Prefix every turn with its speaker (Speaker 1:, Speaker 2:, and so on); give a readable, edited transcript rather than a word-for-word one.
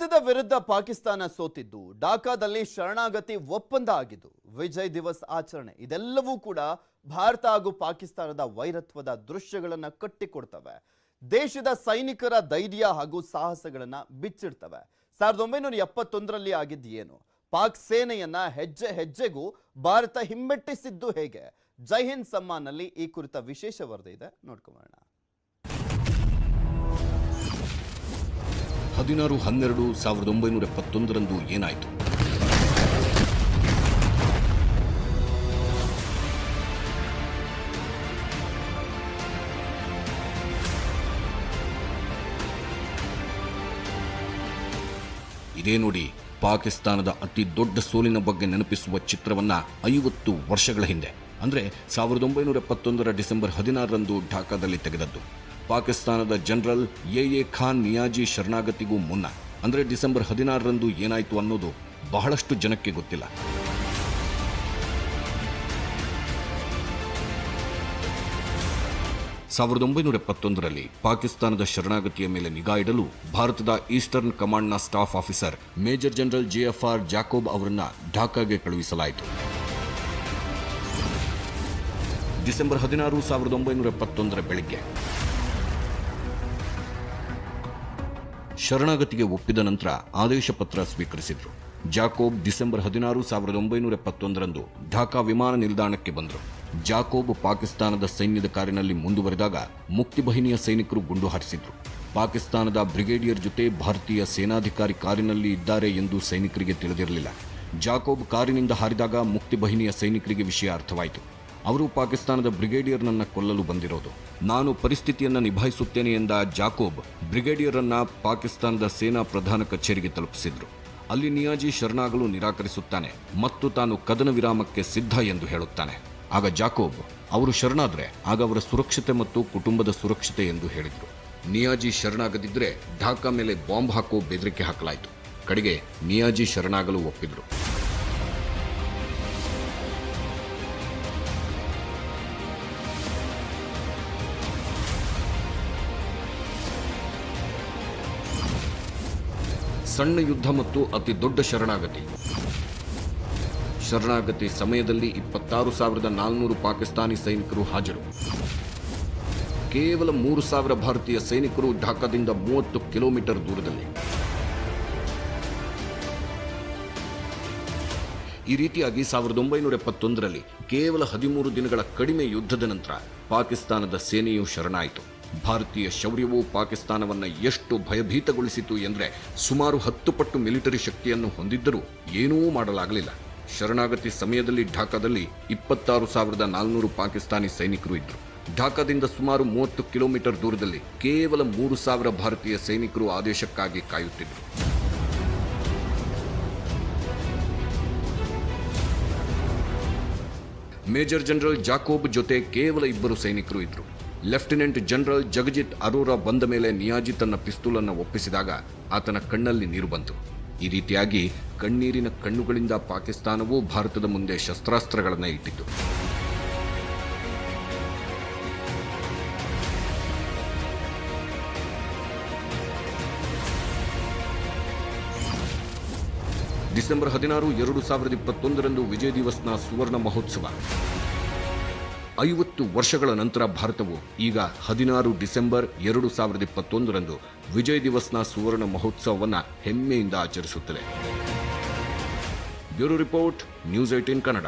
Speaker 1: ಭಾರತದ ವಿರುದ್ಧ ಪಾಕಿಸ್ತಾನ ಸೋತಿದ್ದು, ಢಾಕಾದಲ್ಲಿ ಶರಣಾಗತಿ ಒಪ್ಪಂದ ಆಗಿದ್ದು, ವಿಜಯ್ ದಿವಸ್ ಆಚರಣೆ ಇದೆಲ್ಲವೂ ಕೂಡ ಭಾರತ ಹಾಗೂ ಪಾಕಿಸ್ತಾನದ ವೈರತ್ವದ ದೃಶ್ಯಗಳನ್ನು ಕಟ್ಟಿಕೊಡ್ತವೆ. ದೇಶದ ಸೈನಿಕರ ಧೈರ್ಯ ಹಾಗೂ ಸಾಹಸಗಳನ್ನು ಬಿಚ್ಚಿಡ್ತವೆ. 1971ರಲ್ಲಿ ಆಗಿದ್ದೇನು? ಪಾಕ್ ಸೇನೆಯನ್ನ ಹೆಜ್ಜೆ ಹೆಜ್ಜೆಗೂ ಭಾರತ ಹಿಮ್ಮೆಟ್ಟಿಸಿದ್ದು ಹೇಗೆ? ಜೈ ಹಿಂದ್ ಸಮ್ಮಾನ್ನಲ್ಲಿ ಈ ಕುರಿತ ವಿಶೇಷ ವರದಿ ಇದೆ, ನೋಡ್ಕೊಳ್ಳೋಣ.
Speaker 2: 16/12/1971 ಏನಾಯಿತು? ಇದೇ ನೋಡಿ ಪಾಕಿಸ್ತಾನದ ಅತಿ ದೊಡ್ಡ ಸೋಲಿನ ಬಗ್ಗೆ ನೆನಪಿಸುವ ಚಿತ್ರವನ್ನ 50 ವರ್ಷಗಳ ಹಿಂದೆ, ಅಂದ್ರೆ 1971 ಡಿಸೆಂಬರ್ 16ರಂದು ಢಾಕಾದಲ್ಲಿ ತೆಗೆದದ್ದು. ಪಾಕಿಸ್ತಾನದ ಜನರಲ್ ಎ ಖಾನ್ ನಿಯಾಜಿ ಶರಣಾಗತಿಗೂ ಮುನ್ನ, ಅಂದ್ರೆ ಡಿಸೆಂಬರ್ 16ರಂದು ಏನಾಯಿತು ಅನ್ನೋದು ಬಹಳಷ್ಟು ಜನಕ್ಕೆ ಗೊತ್ತಿಲ್ಲ. ರಲ್ಲಿ ಪಾಕಿಸ್ತಾನದ ಶರಣಾಗತಿಯ ಮೇಲೆ ನಿಗಾ ಇಡಲು ಭಾರತದ ಈಸ್ಟರ್ನ್ ಕಮಾಂಡ್ನ staff officer major general JFR Jacob ಅವರನ್ನ ಢಾಕಾಗೆ ಕಳುಹಿಸಲಾಯಿತು. ಡಿಸೆಂಬರ್ 16, 1971 ಬೆಳಿಗ್ಗೆ ಶರಣಾಗತಿಗೆ ಒಪ್ಪಿದ ನಂತರ ಆದೇಶ ಪತ್ರ ಸ್ವೀಕರಿಸಿದ್ರು. ಜಾಕೋಬ್ ಡಿಸೆಂಬರ್ 16, 1971ರಂದು ಢಾಕಾ ವಿಮಾನ ನಿಲ್ದಾಣಕ್ಕೆ ಬಂದರು. ಜಾಕೋಬ್ ಪಾಕಿಸ್ತಾನದ ಸೈನ್ಯದ ಕಾರಿನಲ್ಲಿ ಮುಂದುವರೆದಾಗ ಮುಕ್ತಿಬಹಿನಿಯ ಸೈನಿಕರು ಗುಂಡು ಹಾರಿಸಿದ್ರು. ಪಾಕಿಸ್ತಾನದ ಬ್ರಿಗೇಡಿಯರ್ ಜೊತೆ ಭಾರತೀಯ ಸೇನಾಧಿಕಾರಿ ಕಾರಿನಲ್ಲಿ ಇದ್ದಾರೆ ಎಂದು ಸೈನಿಕರಿಗೆ ತಿಳಿದಿರಲಿಲ್ಲ. ಜಾಕೋಬ್ ಕಾರಿನಿಂದ ಹಾರಿದಾಗ ಮುಕ್ತಿಬಹಿನಿಯ ಸೈನಿಕರಿಗೆ ವಿಷಯ ಅರ್ಥವಾಯಿತು. ಅವರು ಪಾಕಿಸ್ತಾನದ ಬ್ರಿಗೇಡಿಯರ್ನನ್ನ ಕೊಲ್ಲಲು ಬಂದಿರೋದು. ನಾನು ಪರಿಸ್ಥಿತಿಯನ್ನ ನಿಭಾಯಿಸುತ್ತೇನೆ ಎಂದ ಜಾಕೋಬ್ ಬ್ರಿಗೇಡಿಯರ್ ಅನ್ನ ಪಾಕಿಸ್ತಾನದ ಸೇನಾ ಪ್ರಧಾನ ಕಚೇರಿಗೆ ತಲುಪಿಸಿದ್ರು. ಅಲ್ಲಿ ನಿಯಾಜಿ ಶರಣಾಗಲು ನಿರಾಕರಿಸುತ್ತಾನೆ ಮತ್ತು ತಾನು ಕದನ ವಿರಾಮಕ್ಕೆ ಸಿದ್ಧ ಎಂದು ಹೇಳುತ್ತಾನೆ. ಆಗ ಜಾಕೋಬ್ ಅವರು ಶರಣಾದ್ರೆ ಆಗ ಅವರ ಸುರಕ್ಷತೆ ಮತ್ತು ಕುಟುಂಬದ ಸುರಕ್ಷತೆ ಎಂದು ಹೇಳಿದ್ರು. ನಿಯಾಜಿ ಶರಣಾಗದಿದ್ರೆ ಢಾಕಾ ಮೇಲೆ ಬಾಂಬ್ ಹಾಕೋ ಬೆದರಿಕೆ ಹಾಕಲಾಯಿತು. ಕಡೆಗೆ ನಿಯಾಜಿ ಶರಣಾಗಲು ಒಪ್ಪಿದ್ರು. ಸಣ್ಣ ಯುದ್ಧ ಮತ್ತು ಅತಿ ದೊಡ್ಡ ಶರಣಾಗತಿ ಸಮಯದಲ್ಲಿ 26,400 ಪಾಕಿಸ್ತಾನಿ ಸೈನಿಕರು ಹಾಜರು. ಕೇವಲ 3,000 ಭಾರತೀಯ ಸೈನಿಕರು ಢಾಕಾದಿಂದ 30 ಕಿಲೋಮೀಟರ್ ದೂರದಲ್ಲಿ. ಈ ರೀತಿಯಾಗಿ 1971ರಲ್ಲಿ ಕೇವಲ 13 ದಿನಗಳ ಕಡಿಮೆ ಯುದ್ಧದ ನಂತರ ಪಾಕಿಸ್ತಾನದ ಸೇನೆಯು ಶರಣಾಯಿತು. ಭಾರತೀಯ ಶೌರ್ಯವು ಪಾಕಿಸ್ತಾನವನ್ನು ಎಷ್ಟು ಭಯಭೀತಗೊಳಿಸಿತು ಎಂದರೆ ಸುಮಾರು 10 ಪಟ್ಟು ಮಿಲಿಟರಿ ಶಕ್ತಿಯನ್ನು ಹೊಂದಿದ್ದರೂ ಏನೂ ಮಾಡಲಾಗಲಿಲ್ಲ. ಶರಣಾಗತಿ ಸಮಯದಲ್ಲಿ ಢಾಕಾದಲ್ಲಿ 26,400 ಪಾಕಿಸ್ತಾನಿ ಸೈನಿಕರು ಇದ್ದರು. ಢಾಕಾದಿಂದ ಸುಮಾರು 30 ಕಿಲೋಮೀಟರ್ ದೂರದಲ್ಲಿ ಕೇವಲ 3,000 ಭಾರತೀಯ ಸೈನಿಕರು ಆದೇಶಕ್ಕಾಗಿ ಕಾಯುತ್ತಿದ್ದರು. ಮೇಜರ್ ಜನರಲ್ ಜಾಕೋಬ್ ಜೊತೆ ಕೇವಲ 2 ಸೈನಿಕರು ಇದ್ದರು. ಲೆಫ್ಟಿನೆಂಟ್ ಜನರಲ್ ಜಗಜಿತ್ ಅರೋರಾ ಬಂದ ಮೇಲೆ ನಿಯಾಜಿ ತನ್ನ ಪಿಸ್ತೂಲನ್ನು ಒಪ್ಪಿಸಿದಾಗ ಆತನ ಕಣ್ಣಲ್ಲಿ ನೀರು ಬಂತು. ಈ ರೀತಿಯಾಗಿ ಕಣ್ಣೀರಿನ ಕಣ್ಣುಗಳಿಂದ ಪಾಕಿಸ್ತಾನವು ಭಾರತದ ಮುಂದೆ ಶಸ್ತ್ರಾಸ್ತ್ರಗಳನ್ನು ಇಟ್ಟಿತು. ಡಿಸೆಂಬರ್ 16, 2021ರಂದು ವಿಜಯ್ ದಿವಸ್ನ ಸುವರ್ಣ ಮಹೋತ್ಸವ. 50 ವರ್ಷಗಳ ನಂತರ ಭಾರತವು ಈಗ 16 ಡಿಸೆಂಬರ್ 2021ರಂದು ವಿಜಯ್ ದಿವಸ್ನ ಸುವರ್ಣ ಮಹೋತ್ಸವವನ್ನು ಹೆಮ್ಮೆಯಿಂದ ಆಚರಿಸುತ್ತದೆ. Bureau report, news 18 Kannada.